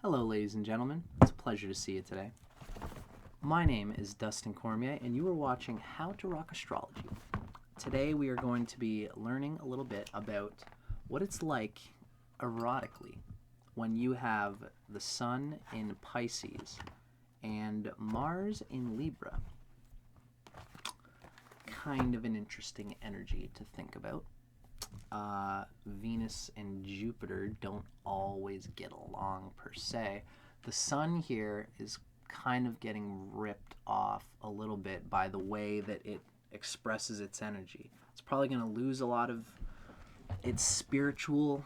Hello, ladies and gentlemen. It's a pleasure to see you today. My name is Dustin Cormier, and you are watching How to Rock Astrology. Today, we are going to be learning a little bit about what it's like erotically when you have the Sun in Pisces and Mars in Libra. Kind of an interesting energy to think about. Venus and Jupiter don't always get along per se. The Sun here is kind of getting ripped off a little bit by the way that it expresses its energy. It's probably going to lose a lot of its spiritual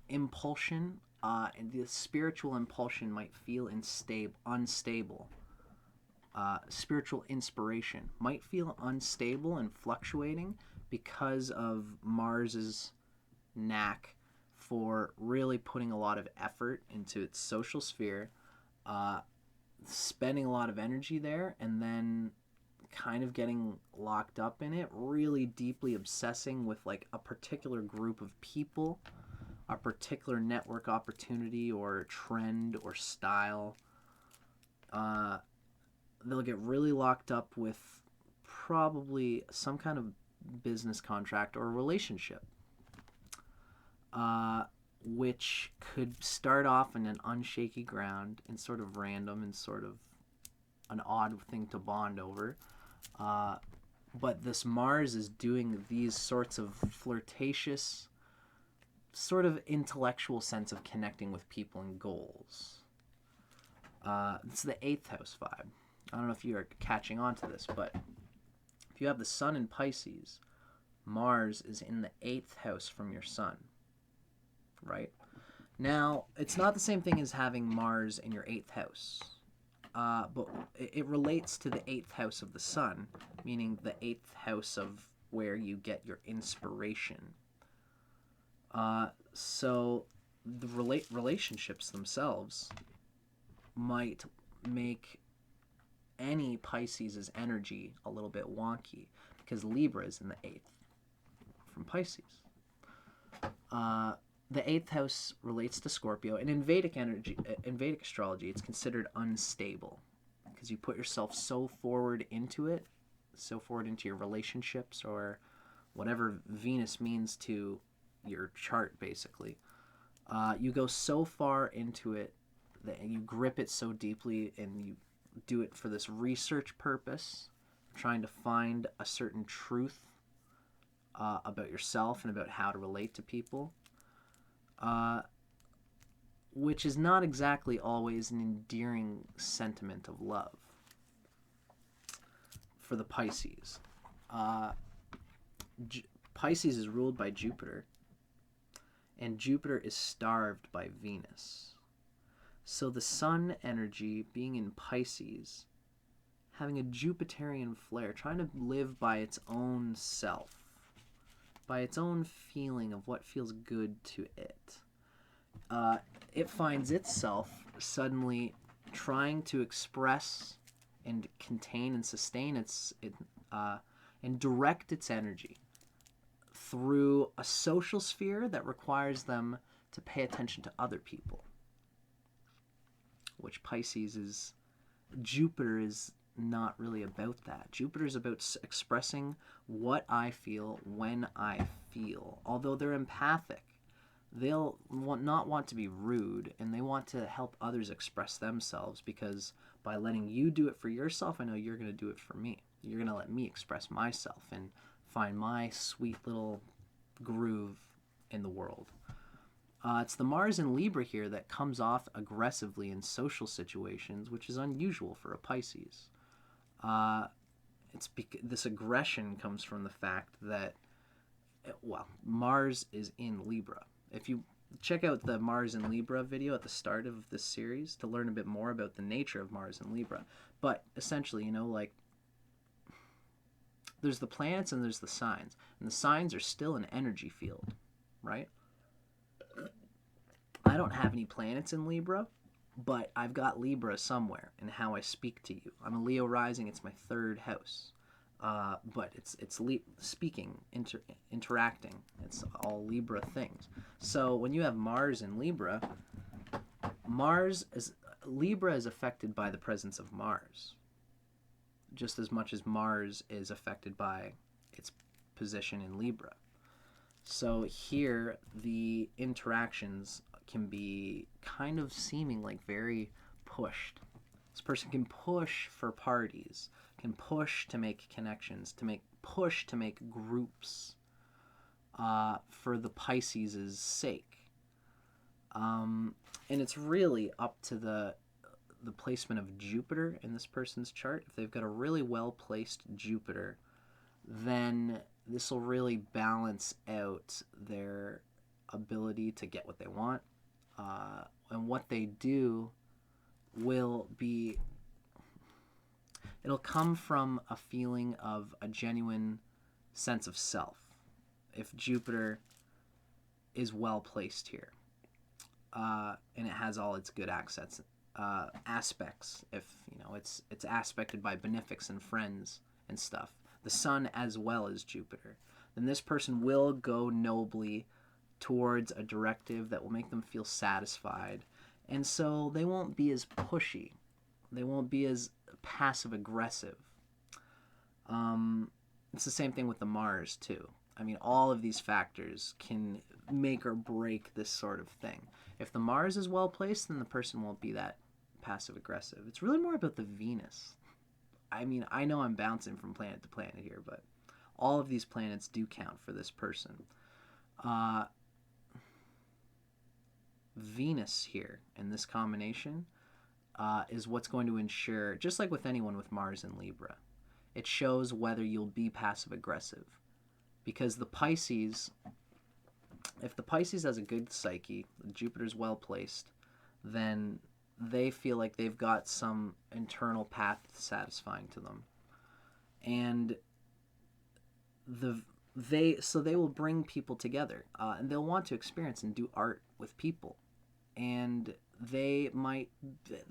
impulsion, and the spiritual impulsion might feel unstable. Spiritual inspiration might feel unstable and fluctuating because of Mars's knack for really putting a lot of effort into its social sphere, spending a lot of energy there, and then kind of getting locked up in it, really deeply obsessing with like a particular group of people, a particular network opportunity or trend or style. They'll get really locked up with probably some kind of business contract or relationship, which could start off in an unshaky ground and sort of random and sort of an odd thing to bond over. But this Mars is doing these sorts of flirtatious, sort of intellectual sense of connecting with people and goals. It's the 8th house vibe. I don't know if you're catching on to this, but if you have the Sun in Pisces, Mars is in the 8th house from your Sun, right? Now, it's not the same thing as having Mars in your 8th house, but it relates to the 8th house of the Sun, meaning the 8th house of where you get your inspiration. So the relationships themselves might make any Pisces' energy a little bit wonky because Libra is in the 8th from Pisces. The 8th house relates to Scorpio, and in Vedic astrology, it's considered unstable because you put yourself so forward into it, so forward into your relationships or whatever Venus means to your chart, basically. You go so far into it that you grip it so deeply, and you do it for this research purpose, trying to find a certain truth about yourself and about how to relate to people, which is not exactly always an endearing sentiment of love for the Pisces. Pisces is ruled by Jupiter, and Jupiter is starved by Venus. So the Sun energy being in Pisces, having a Jupiterian flair, trying to live by its own self, by its own feeling of what feels good to it. It finds itself suddenly trying to express and contain and sustain and direct its energy through a social sphere that requires them to pay attention to other people, which Jupiter is not really about that. Jupiter is about expressing what I feel when I feel. Although they're empathic, they'll not want to be rude, and they want to help others express themselves, because by letting you do it for yourself, I know you're going to do it for me. You're going to let me express myself and find my sweet little groove in the world. It's the Mars in Libra here that comes off aggressively in social situations, which is unusual for a Pisces. This aggression comes from the fact that, Mars is in Libra. If you check out the Mars in Libra video at the start of this series to learn a bit more about the nature of Mars in Libra. But essentially, there's the planets and there's the signs. And the signs are still an energy field, right? I don't have any planets in Libra, but I've got Libra somewhere in how I speak to you. I'm a Leo rising. It's my 3rd house. But it's speaking, interacting. It's all Libra things. So when you have Mars in Libra, Libra is affected by the presence of Mars, just as much as Mars is affected by its position in Libra. So here, the interactions can be kind of seeming like very pushed. This person can push for parties, can push to make connections, push to make groups for the Pisces' sake. And it's really up to the placement of Jupiter in this person's chart. If they've got a really well-placed Jupiter, then this will really balance out their ability to get what they want. And what they do will be, it'll come from a feeling of a genuine sense of self if Jupiter is well placed here, and it has all its good aspects, if it's aspected by benefics and friends and stuff, the sun as well as Jupiter, then this person will go nobly towards a directive that will make them feel satisfied. And so they won't be as pushy. They won't be as passive aggressive. It's the same thing with the Mars too. I mean, all of these factors can make or break this sort of thing. If the Mars is well placed, then the person won't be that passive aggressive. It's really more about the Venus. I mean, I know I'm bouncing from planet to planet here, but all of these planets do count for this person. Venus here in this combination is what's going to ensure, just like with anyone with Mars and Libra, it shows whether you'll be passive aggressive. Because the Pisces, if the Pisces has a good psyche, Jupiter's well placed, then they feel like they've got some internal path satisfying to them. And they will bring people together, and they'll want to experience and do art with people. And they might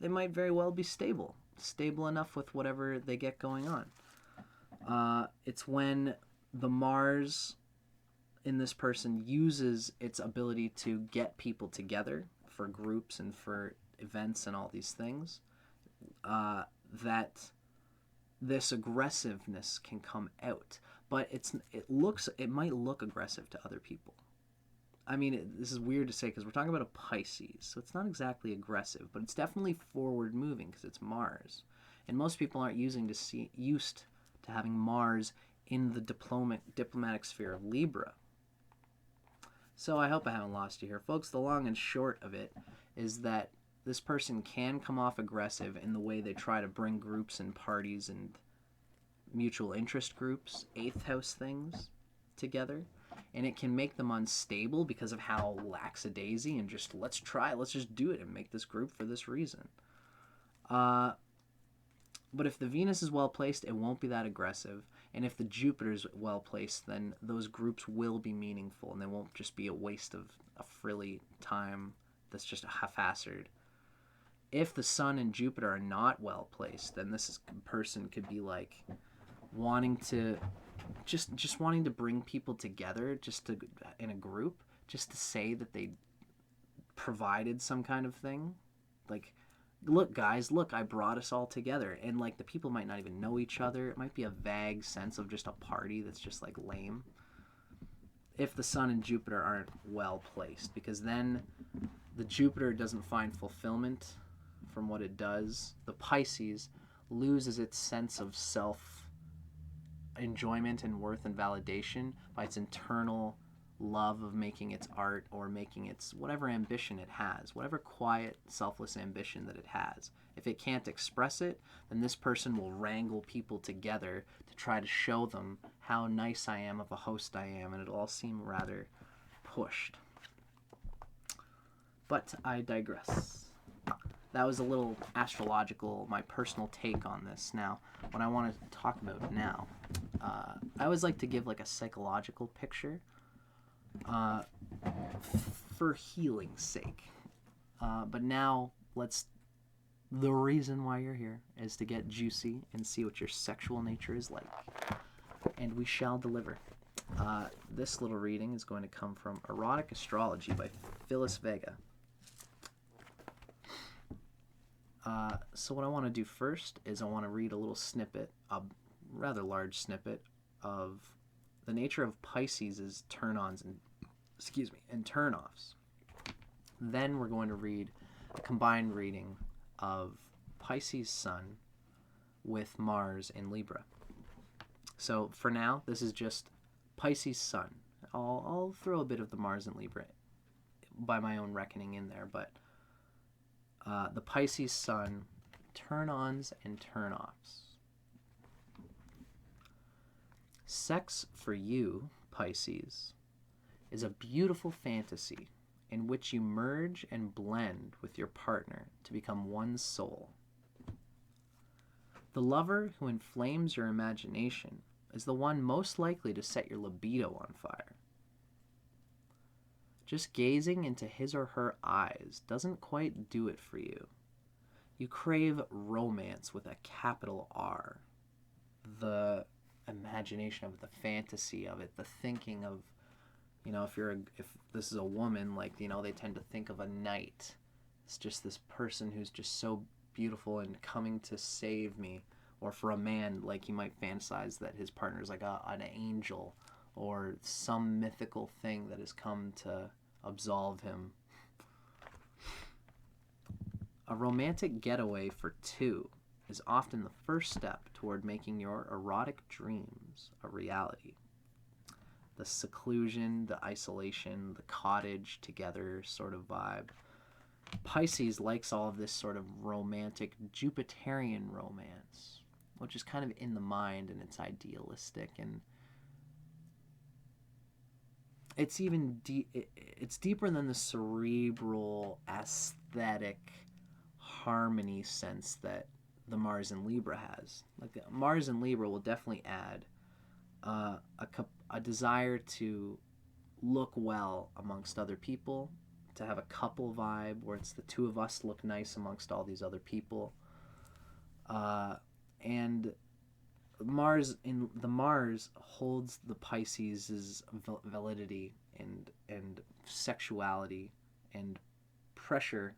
very well be stable enough with whatever they get going on. It's when the Mars in this person uses its ability to get people together for groups and for events and all these things, that this aggressiveness can come out. But it might look aggressive to other people. I mean, this is weird to say because we're talking about a Pisces, so it's not exactly aggressive, but it's definitely forward moving because it's Mars. And most people aren't used to having Mars in the diplomatic sphere of Libra. So I hope I haven't lost you here. Folks, the long and short of it is that this person can come off aggressive in the way they try to bring groups and parties and mutual interest groups, eighth house things together. And it can make them unstable because of how lackadaisy and just let's just do it and make this group for this reason. But if the Venus is well placed, it won't be that aggressive. And if the Jupiter is well placed, then those groups will be meaningful and they won't just be a waste of a frilly time that's just haphazard. If the Sun and Jupiter are not well placed, then this person could be like wanting to just wanting to bring people together in a group, just to say that they provided some kind of thing. Like, look guys, I brought us all together. And like the people might not even know each other. It might be a vague sense of just a party that's just like lame. If the Sun and Jupiter aren't well placed, because then the Jupiter doesn't find fulfillment from what it does. The Pisces loses its sense of self enjoyment and worth and validation by its internal love of making its art or making its whatever ambition it has, whatever quiet, selfless ambition that it has. If it can't express it, then this person will wrangle people together to try to show them how nice I am of a host I am, and it'll all seem rather pushed. But I digress. That was a little astrological, my personal take on this. Now, what I want to talk about now, I always like to give like a psychological picture for healing's sake. But now, the reason why you're here is to get juicy and see what your sexual nature is like. And we shall deliver. This little reading is going to come from Erotic Astrology by Phyllis Vega. So what I want to do first is I want to read a little snippet, a rather large snippet of the nature of Pisces' turn-ons and turn-offs. Then we're going to read a combined reading of Pisces Sun with Mars in Libra. So for now, this is just Pisces Sun. I'll throw a bit of the Mars and Libra by my own reckoning in there, but the Pisces Sun turn-ons and turn-offs. Sex for you, Pisces, is a beautiful fantasy in which you merge and blend with your partner to become one soul. The lover who inflames your imagination is the one most likely to set your libido on fire. Just gazing into his or her eyes doesn't quite do it for you. You crave romance with a capital R. The imagination of it, the fantasy of it, the thinking of, if this is a woman, they tend to think of a knight. It's just this person who's just so beautiful and coming to save me. Or for a man, he might fantasize that his partner is like an angel or some mythical thing that has come to absolve him. A romantic getaway for two is often the first step toward making your erotic dreams a reality. The seclusion, the isolation, the cottage together sort of vibe. Pisces likes all of this sort of romantic Jupiterian romance, which is kind of in the mind and it's idealistic, and it's even it's deeper than the cerebral aesthetic harmony sense that the Mars and Libra has. Mars and Libra will definitely add a desire to look well amongst other people, to have a couple vibe where it's the two of us look nice amongst all these other people. And Mars holds the Pisces' validity and sexuality and pressure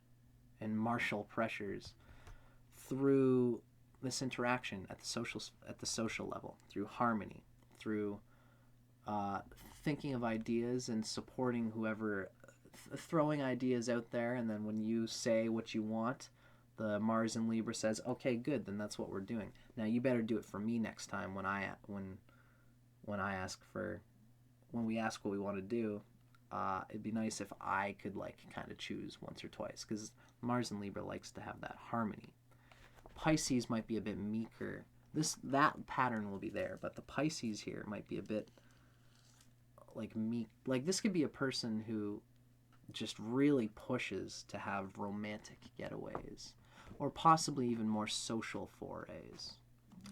and martial pressures through this interaction at the social level, through harmony, through thinking of ideas and supporting whoever, throwing ideas out there, and then when you say what you want, the Mars and Libra says, okay, good, then that's what we're doing. Now you better do it for me next time when we ask what we want to do. It'd be nice if I could kind of choose once or twice, because Mars and Libra likes to have that harmony. Pisces might be a bit meeker. That pattern will be there, but the Pisces here might be a bit meek. This could be a person who just really pushes to have romantic getaways, or possibly even more social forays,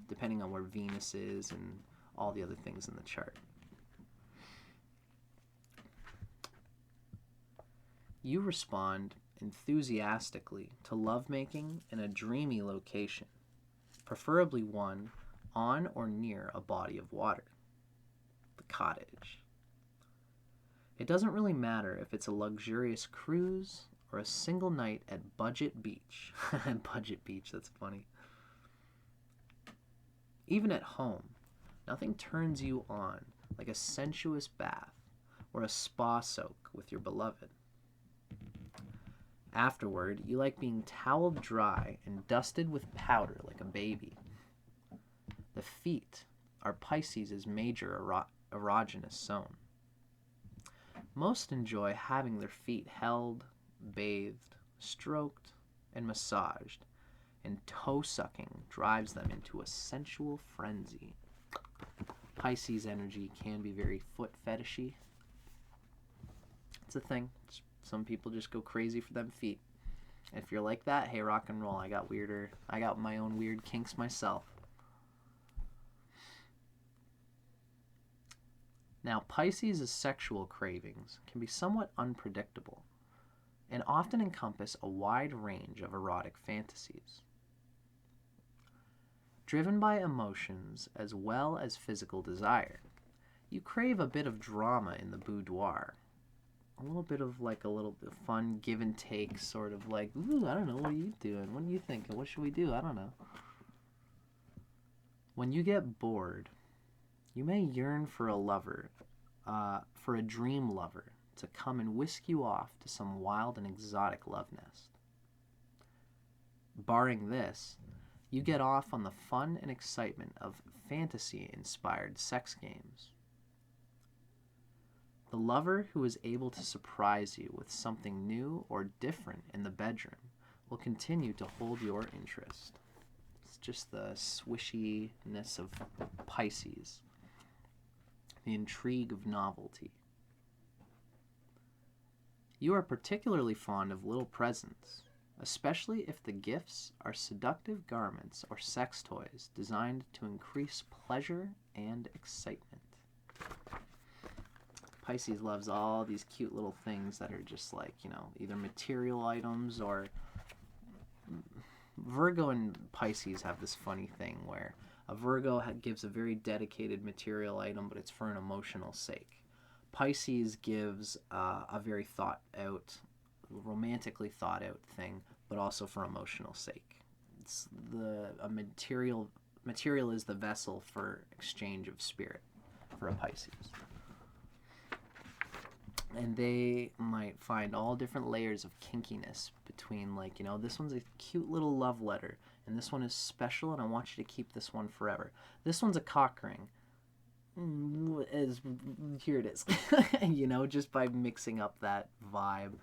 depending on where Venus is and all the other things in the chart. You respond enthusiastically to lovemaking in a dreamy location, preferably one on or near a body of water, the cottage. It doesn't really matter if it's a luxurious cruise or a single night at Budget Beach. Budget Beach, that's funny. Even at home, nothing turns you on like a sensuous bath or a spa soak with your beloved. Afterward, you like being toweled dry and dusted with powder like a baby. The feet are Pisces' major erogenous zone. Most enjoy having their feet held, bathed, stroked, and massaged, and toe-sucking drives them into a sensual frenzy. Pisces energy can be very foot fetishy. It's a thing. Some people just go crazy for them feet. If you're like that, hey, rock and roll. I got my own weird kinks myself. Now, Pisces' sexual cravings can be somewhat unpredictable and often encompass a wide range of erotic fantasies. Driven by emotions as well as physical desire, you crave a bit of drama in the boudoir, a little bit of like a little bit fun give and take, sort of like, ooh, I don't know, what are you doing? What are you thinking? What should we do? I don't know. When you get bored, you may yearn for a lover, for a dream lover, to come and whisk you off to some wild and exotic love nest. Barring this, you get off on the fun and excitement of fantasy-inspired sex games. The lover who is able to surprise you with something new or different in the bedroom will continue to hold your interest. It's just the swishiness of Pisces, the intrigue of novelty. You are particularly fond of little presents, especially if the gifts are seductive garments or sex toys designed to increase pleasure and excitement. Pisces loves all these cute little things that are just like, you know, either material items or... Virgo and Pisces have this funny thing where a Virgo gives a very dedicated material item, but it's for an emotional sake. Pisces gives a very thought-out, romantically thought-out thing, but also for emotional sake. It's material is the vessel for exchange of spirit for a Pisces. And they might find all different layers of kinkiness between, like, you know, this one's a cute little love letter, and this one is special, and I want you to keep this one forever. This one's a cock ring. Here it is. You know, just by mixing up that vibe.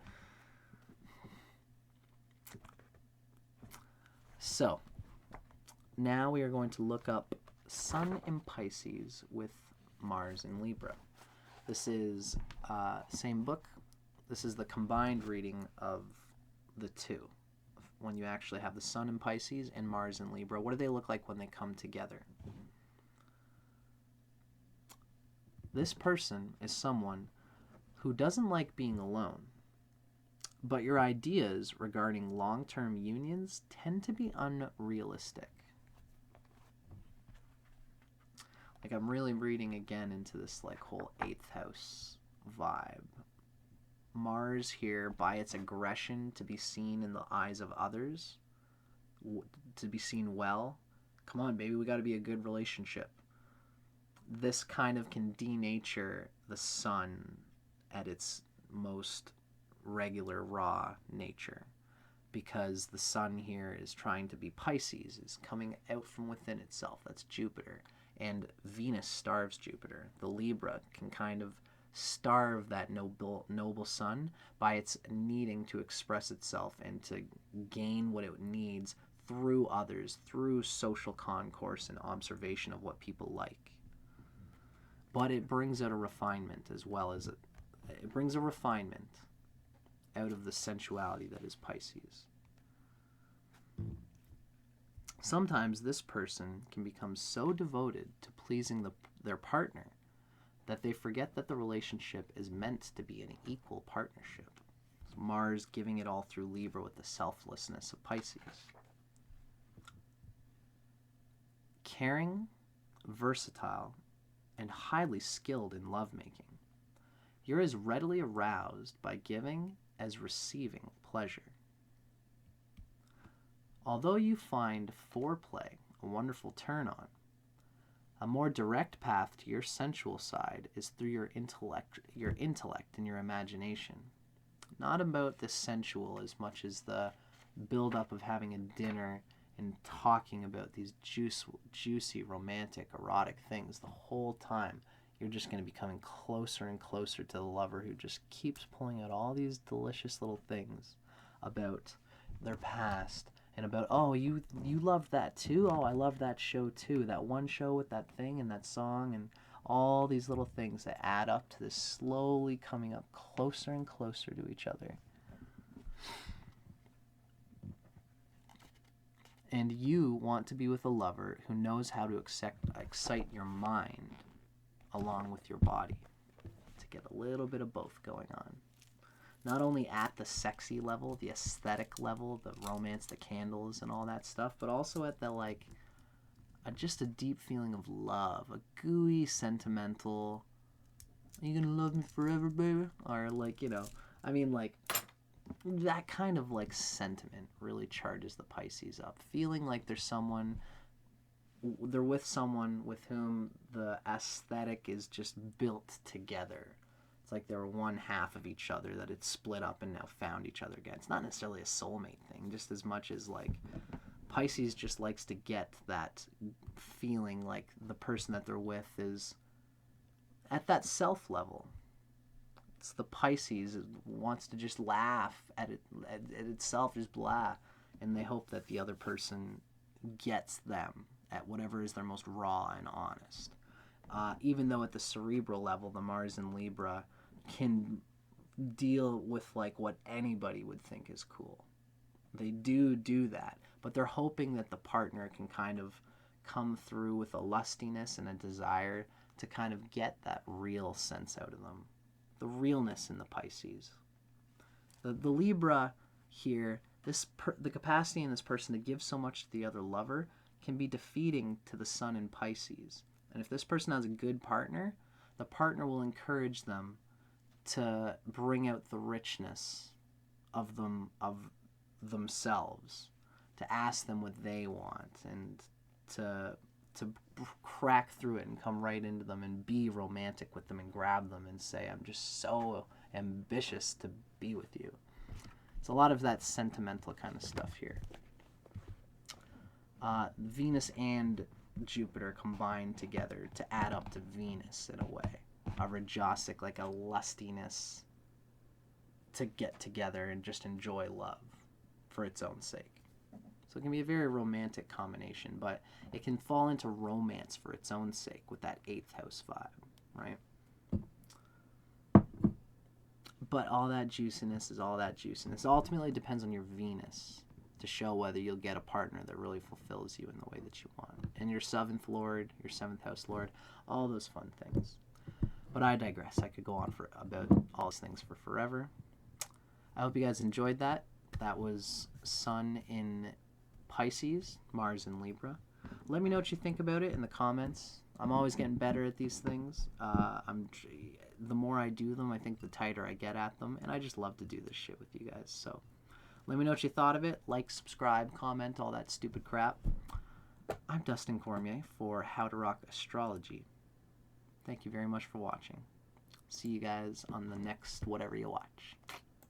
So, now we are going to look up Sun in Pisces with Mars in Libra. This is same book. This is the combined reading of the two. When you actually have the Sun in Pisces and Mars in Libra, what do they look like when they come together? This person is someone who doesn't like being alone, but your ideas regarding long-term unions tend to be unrealistic. Like, I'm really reading again into this, like, whole 8th house vibe. Mars here, by its aggression to be seen in the eyes of others, to be seen well. Come on, baby, we got to be a good relationship. This kind of can denature the Sun at its most regular, raw nature. Because the Sun here is trying to be Pisces, is coming out from within itself. That's Jupiter. And Venus starves Jupiter. The Libra can kind of starve that noble Sun by its needing to express itself and to gain what it needs through others, through social concourse and observation of what people like. But it brings out a refinement as well as it brings a refinement out of the sensuality that is Pisces. Sometimes this person can become so devoted to pleasing their partner that they forget that the relationship is meant to be an equal partnership. So Mars giving it all through Libra with the selflessness of Pisces. Caring, versatile, and highly skilled in lovemaking. You're as readily aroused by giving as receiving pleasure. Although you find foreplay a wonderful turn-on, a more direct path to your sensual side is through your intellect and your imagination. Not about the sensual as much as the build-up of having a dinner and talking about these juicy, romantic, erotic things the whole time. You're just going to be coming closer and closer to the lover who just keeps pulling out all these delicious little things about their past and about, oh, you loved that too? Oh, I love that show too. That one show with that thing and that song and all these little things that add up to this slowly coming up closer and closer to each other. And you want to be with a lover who knows how to excite your mind along with your body to get a little bit of both going on. Not only at the sexy level, the aesthetic level, the romance, the candles and all that stuff, but also at the just a deep feeling of love, a gooey, sentimental, Are you gonna love me forever, baby? Or like, you know, I mean, like, that kind of like sentiment really charges the Pisces up. Feeling like they're with someone with whom the aesthetic is just built together. It's like they're one half of each other that it's split up and now found each other again. It's not necessarily a soulmate thing, just as much as like Pisces just likes to get that feeling like the person that they're with is at that self level. It's the Pisces, it wants to just laugh at itself, just blah, and they hope that the other person gets them at whatever is their most raw and honest. Even though at the cerebral level, the Mars in Libra can deal with like what anybody would think is cool. They do that, but they're hoping that the partner can kind of come through with a lustiness and a desire to kind of get that real sense out of them. The realness in the Pisces. The Libra here, the capacity in this person to give so much to the other lover can be defeating to the Sun in Pisces. And if this person has a good partner, the partner will encourage them to bring out the richness of themselves, to ask them what they want, and to crack through it and come right into them and be romantic with them and grab them and say, I'm just so ambitious to be with you. It's a lot of that sentimental kind of stuff here. Venus and Jupiter combined together to add up to Venus in a way. A rajasic, like a lustiness to get together and just enjoy love for its own sake. So it can be a very romantic combination, but it can fall into romance for its own sake with that 8th house vibe, right? But all that juiciness is all that juiciness. It ultimately depends on your Venus to show whether you'll get a partner that really fulfills you in the way that you want. And your 7th lord, your 7th house lord, all those fun things. But I digress. I could go on for about all those things for forever. I hope you guys enjoyed that. That was Sun in Pisces, Mars in Libra. Let me know what you think about it in the comments. I'm always getting better at these things. The more I do them, I think the tighter I get at them. And I just love to do this shit with you guys. So let me know what you thought of it. Like, subscribe, comment, all that stupid crap. I'm Dustin Cormier for How to Rock Astrology. Thank you very much for watching. See you guys on the next whatever you watch.